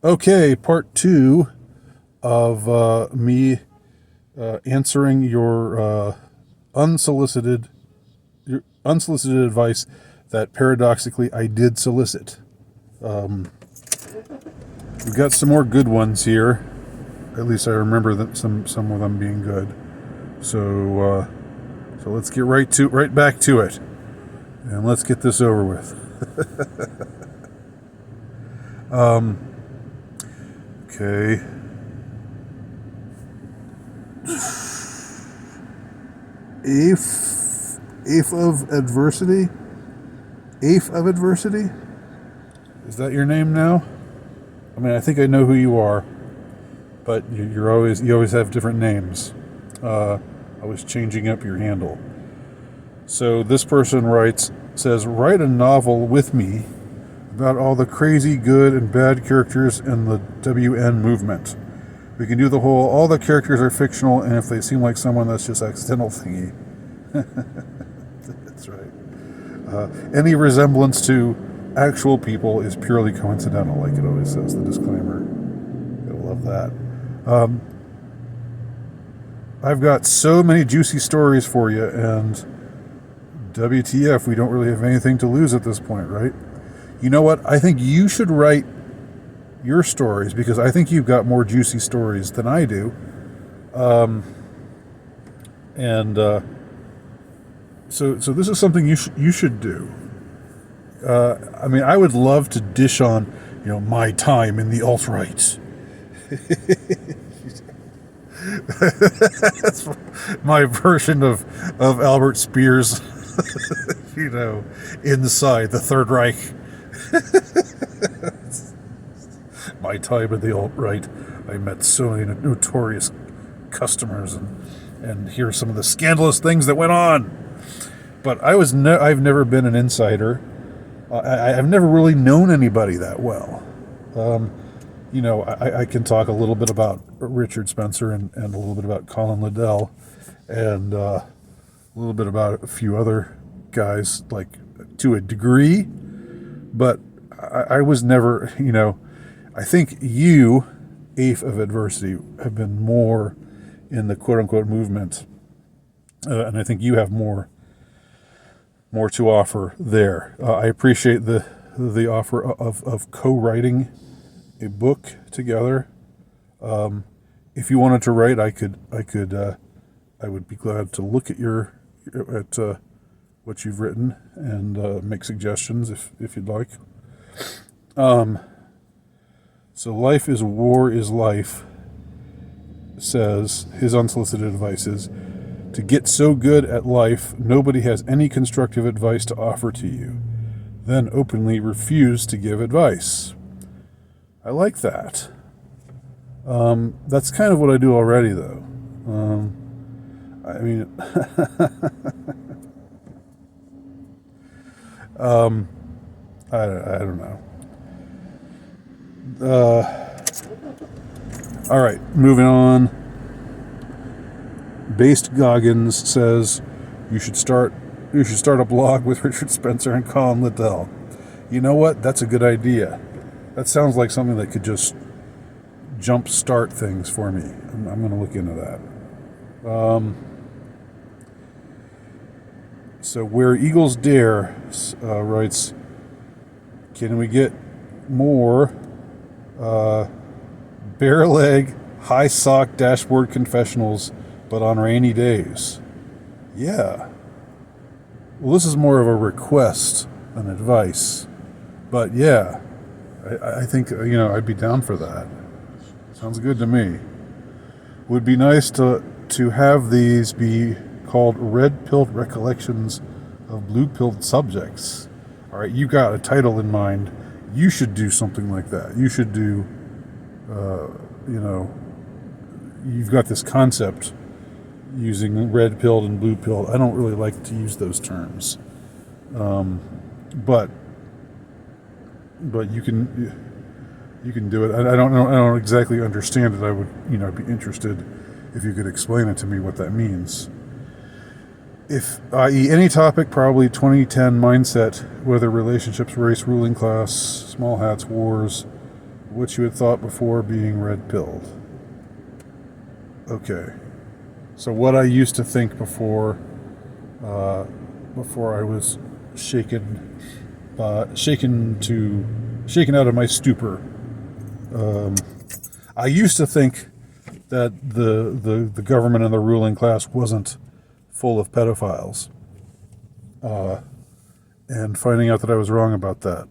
Okay, part two of me answering unsolicited your unsolicited advice that paradoxically I did solicit. We've got some more good ones here. At least I remember that some of them being good. So let's get right back to it, and let's get this over with. Okay. Ape of adversity. Ape of adversity. Is that your name now? I mean, I think I know who you are, but you always have different names. Always changing up your handle. So this person says, write a novel with me about all the crazy good and bad characters in the WN movement. We can do the whole, all the characters are fictional, and if they seem like someone, that's just accidental thingy. That's right. Any resemblance to actual people is purely coincidental, like it always says, the disclaimer. I love that. I've got so many juicy stories for you, and WTF, we don't really have anything to lose at this point, right? You know what? I think you should write your stories, because I think you've got more juicy stories than I do. So this is something you should do. I mean, I would love to dish on, my time in the alt-right. That's my version of Albert Speer's, inside the Third Reich. My time in the alt-right. I met so many notorious customers, and hear some of the scandalous things that went on. But I've never been an insider. I've never really known anybody that well. I can talk a little bit about Richard Spencer and a little bit about Colin Liddell, and a little bit about a few other guys, like, to a degree. But I was never, I think you, Ape of Adversity, have been more in the quote-unquote movement, and I think you have more to offer there. I appreciate the offer of co-writing a book together. If you wanted to write, I would be glad to look at what you've written and make suggestions if you'd like. So Life is War is Life says his unsolicited advice is to get so good at life nobody has any constructive advice to offer to you, then openly refuse to give advice. I like that. That's kind of what I do already, though. I mean, I don't know. All right, moving on. Based Goggins says you should start a blog with Richard Spencer and Colin Liddell. You know what? That's a good idea. That sounds like something that could just jumpstart things for me. I'm going to look into that. So Where Eagles Dare writes, can we get more bare leg, high sock dashboard confessionals, but on rainy days? Yeah. Well, this is more of a request than advice. But yeah, I think, I'd be down for that. Sounds good to me. Would be nice to have these be called red-pilled recollections of blue-pilled subjects. All right, you got a title in mind. You should do something like that. You should do, you've got this concept using red-pilled and blue-pilled. I don't really like to use those terms. But you can do it. I don't exactly understand it. I would, I'd be interested if you could explain it to me what that means. If, i.e., any topic, probably 2010 mindset, whether relationships, race, ruling class, small hats, wars, what you had thought before being red-pilled. Okay. So what I used to think before I was shaken out of my stupor. I used to think that the government and the ruling class wasn't full of pedophiles. And finding out that I was wrong about that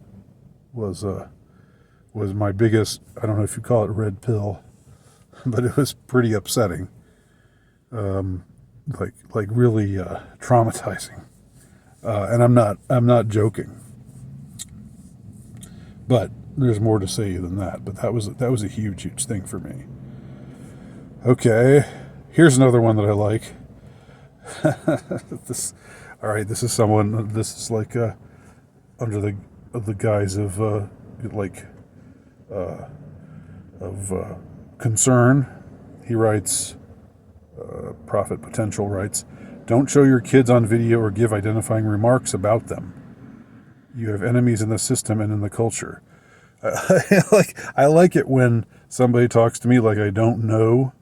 was my biggest, I don't know if you call it red pill, but it was pretty upsetting. Like really traumatizing. And I'm not joking. But there's more to say than that. But that was a huge thing for me. Okay, here's another one that I like. This is someone. This is like under the guise of concern. He writes. Profit Potential writes, "Don't show your kids on video or give identifying remarks about them. You have enemies in the system and in the culture." I like it when somebody talks to me like I don't know.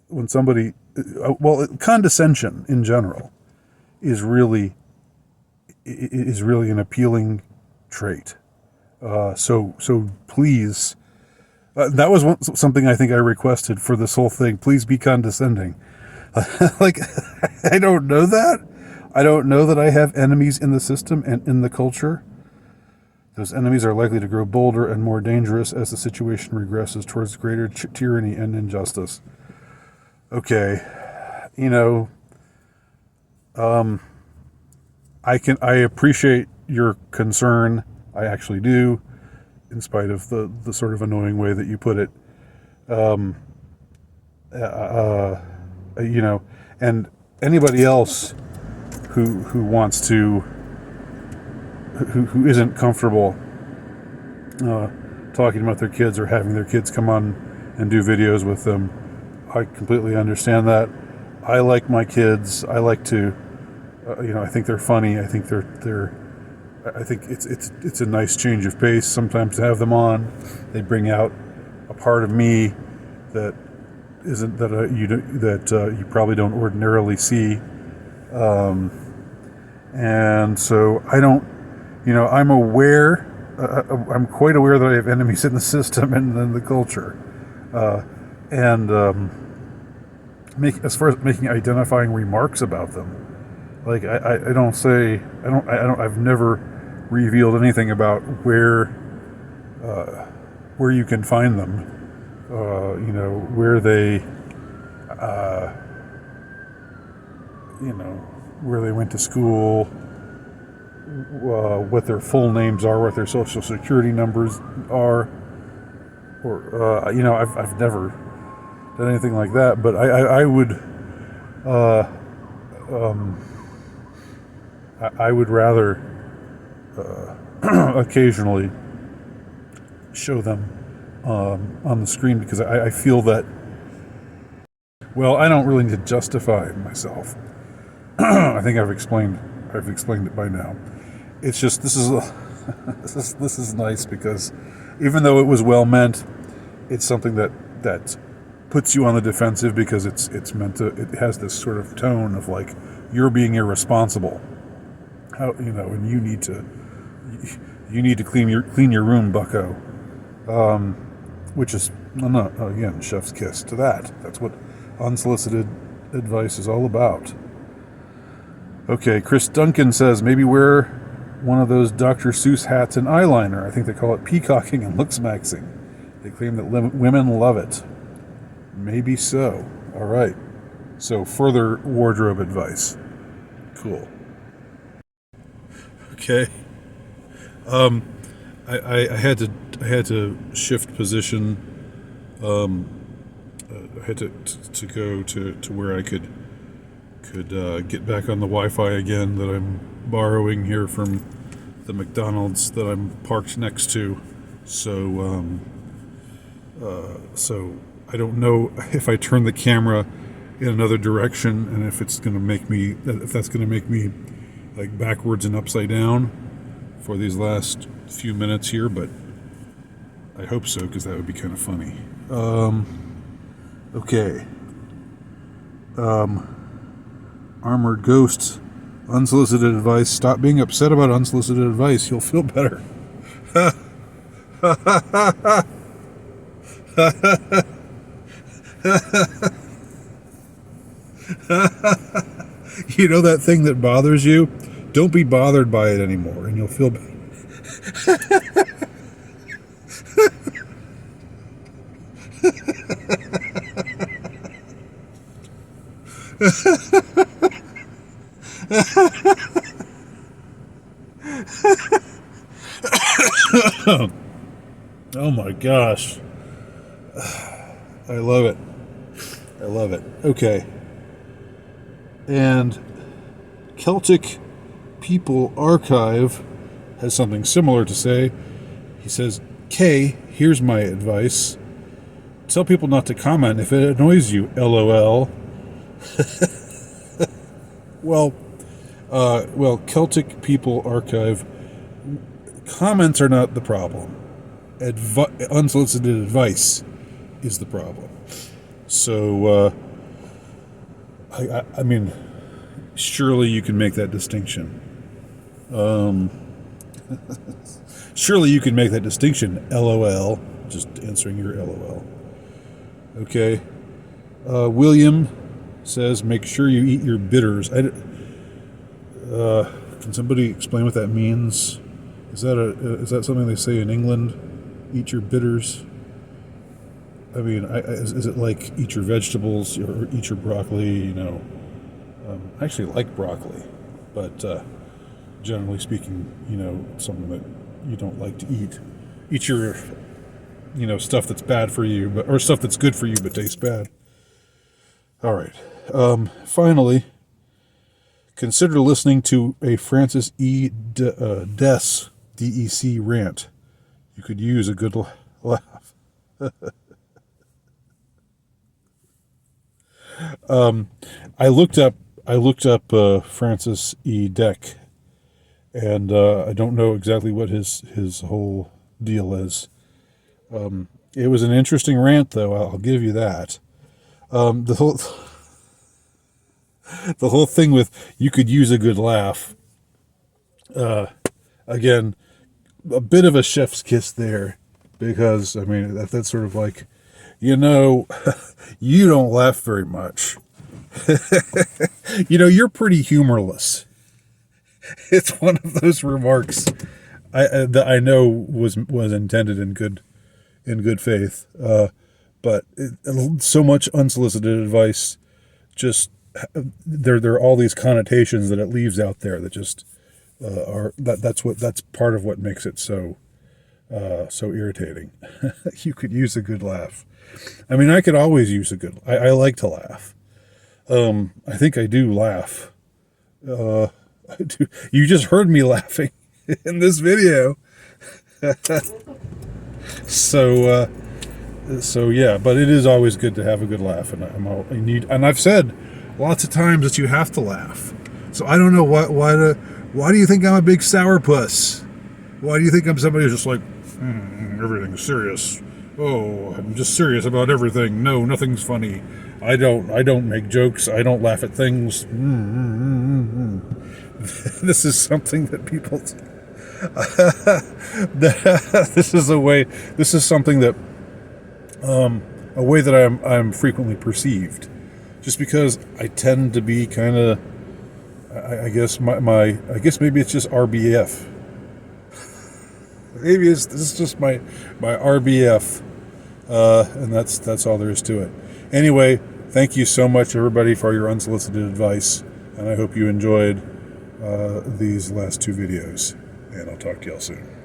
When somebody, condescension in general is really an appealing trait. So please. That was something I think I requested for this whole thing. Please be condescending. Like, I don't know that. I don't know that I have enemies in the system and in the culture. Those enemies are likely to grow bolder and more dangerous as the situation regresses towards greater tyranny and injustice. Okay, I appreciate your concern. I actually do. In spite of the sort of annoying way that you put it, and anybody else who wants to, who isn't comfortable talking about their kids or having their kids come on and do videos with them, I completely understand that. I like my kids. I like to, I think they're funny. I think I think it's a nice change of pace sometimes to have them on. They bring out a part of me that isn't you probably don't ordinarily see, and so I don't. I'm aware. I'm quite aware that I have enemies in the system and in the culture, as far as making identifying remarks about them. Like I don't say I've never revealed anything about where you can find them, where they where they went to school, what their full names are, what their social security numbers are, or I've never done anything like that. But I would rather occasionally show them on the screen, because I feel that, well, I don't really need to justify myself. I think I've explained it by now. It's just this is nice, because even though it was well meant, it's something that puts you on the defensive, because it's meant to. It has this sort of tone of like you're being irresponsible. And you need to clean your room, bucko. Which is, again, chef's kiss to that. That's what unsolicited advice is all about. Okay, Chris Duncan says, maybe wear one of those Dr. Seuss hats and eyeliner. I think they call it peacocking and looks-maxing. They claim that women love it. Maybe so. All right. So further wardrobe advice. Cool. Okay. I had to shift position. I had to go to where I could get back on the Wi-Fi again that I'm borrowing here from the McDonald's that I'm parked next to. So I don't know if I turn the camera in another direction and if that's going to make me like backwards and upside down for these last few minutes here, but I hope so, because that would be kind of funny. Okay. Armored Ghosts, unsolicited advice. Stop being upset about unsolicited advice. You'll feel better. You know that thing that bothers you? Don't be bothered by it anymore, and you'll feel better. Oh my gosh. I love it. I love it. Okay. And Celtic People Archive has something similar to say. He says, Kay, here's my advice. Tell people not to comment if it annoys you, LOL. Well, Celtic People Archive, comments are not the problem. Unsolicited advice is the problem. So, I mean, surely you can make that distinction. Surely you can make that distinction, LOL. Just answering your LOL. Okay. William says, make sure you eat your bitters. Can somebody explain what that means? Is that something they say in England? Eat your bitters? I mean, is it like eat your vegetables or eat your broccoli? You know, I actually like broccoli, but generally speaking, you know, something that you don't like to eat. Eat your, you know, stuff that's bad for you, or stuff that's good for you but tastes bad. All right. Finally, consider listening to a Francis E. Dec, D-E-C rant. You could use a good laugh. I looked up Francis E. Dec, and I don't know exactly what his whole deal is. It was an interesting rant, though. I'll give you that. The whole thing with you could use a good laugh. Again, a bit of a chef's kiss there, because I mean that's sort of like, you know, you don't laugh very much. You know, you're pretty humorless. It's one of those remarks that I know was intended in good faith, but so much unsolicited advice, just there are all these connotations that it leaves out there that just that's part of what makes it so irritating. You could use a good laugh. I mean, I could always use a good. I like to laugh. I think I do laugh. I do. You just heard me laughing in this video. So yeah, but it is always good to have a good laugh, and and I've said lots of times that you have to laugh. So I don't know why do you think I'm a big sourpuss? Why do you think I'm somebody who's just like, everything's serious? Oh, I'm just serious about everything. No, nothing's funny. I don't make jokes. I don't laugh at things. This is something that people. This is something that a way that I'm frequently perceived, just because I tend to be kind of. I guess I guess maybe it's just RBF. Maybe this is just my RBF, and that's all there is to it. Anyway, thank you so much, everybody, for your unsolicited advice, and I hope you enjoyed these last two videos. And I'll talk to y'all soon.